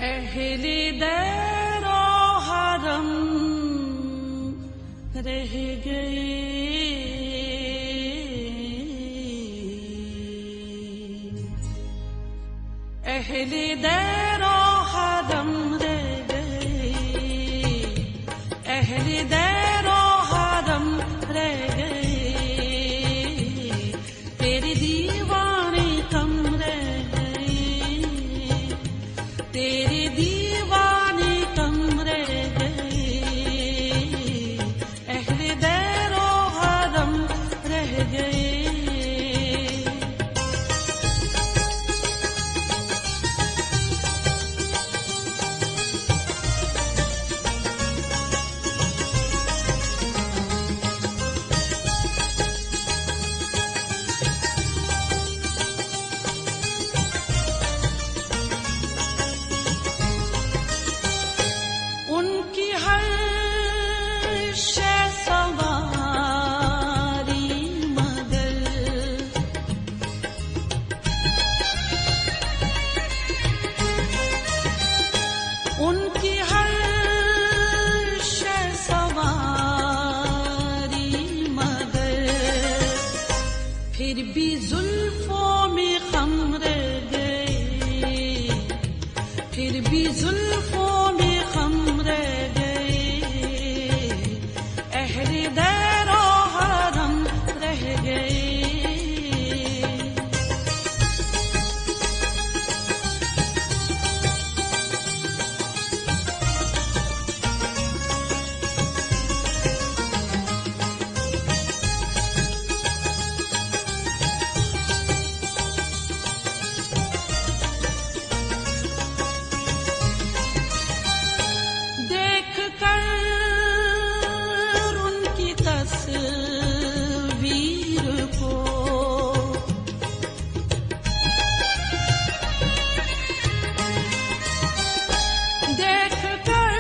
अहले दरो हरम रह गए, अहले दरो हरम रह गए, अहले दरो हरम रह गए, तेरे दीवाने कम रह गए, तेरे दीवाने कम रह गए, अहले दरो हरम रह गए। उनकी हर शे सवारी मगर, उनकी हर शे सवारी मगर, फिर भी जुल्फों में खम रह गए, फिर भी जुल्फों में खम रह गए, अहले दरो हरम रह गए। देख कर उनकी तस्वीर को, देख कर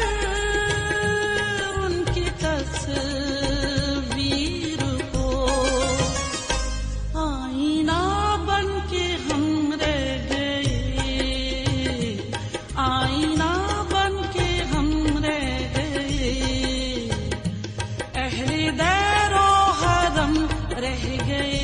उनकी तस्वीर को, आईना बन के हम रह गए, आईना बन के हम रह गए, अहले दरो हरम रह गए।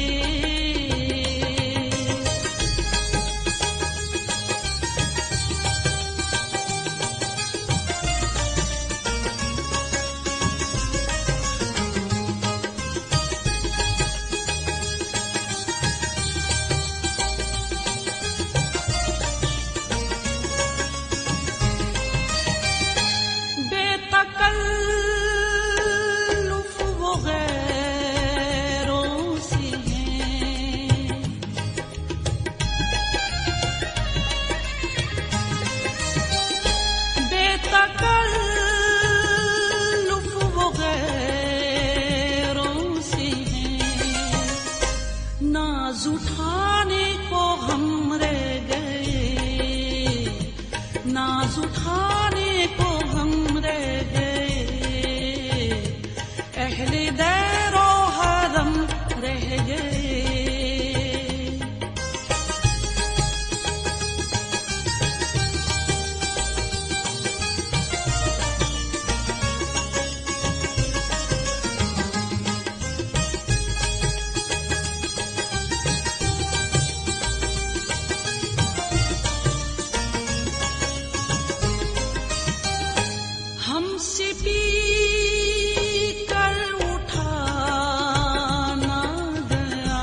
बेतकल्लुफ वो गैरों से हैं, बेतकल्लुफ वो गैरों से हैं, नाज उठाने को हम रह गए, नाज उठाने को हम रह गए, अहले दरो हरम रह गए। हमसे पी कर उठाना गया,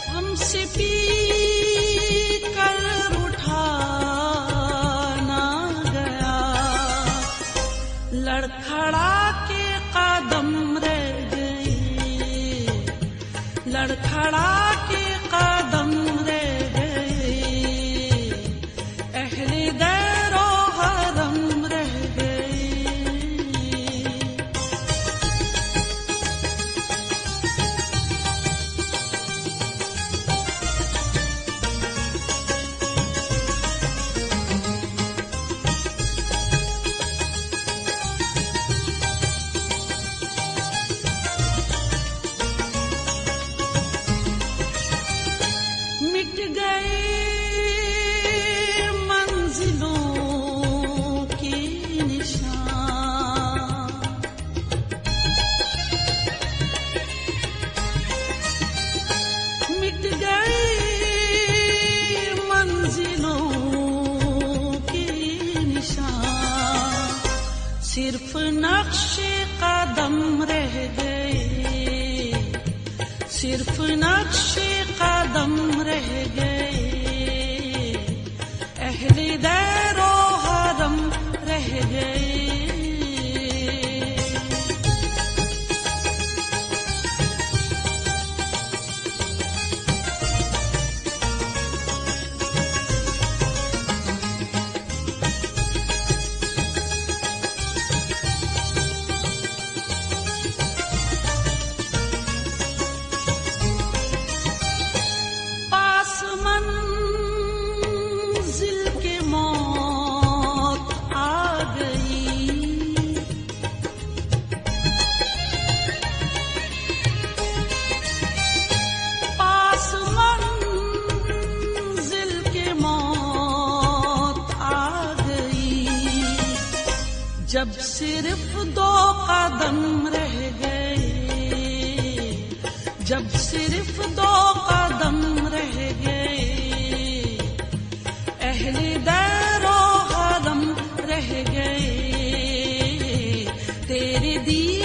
हमसे पी कर उठाना गया, लड़खड़ा के कदम रह गए, लड़खड़ा के कदम रह गए, सिर्फ नक्शे कदम रह गए, सिर्फ नक्शे कदम रह गए, अहले दैरो हरम रह गए। जब सिर्फ दो कदम रह गए, जब सिर्फ दो कदम रह गए, अहले दैरो हरम रह गए, तेरे दिए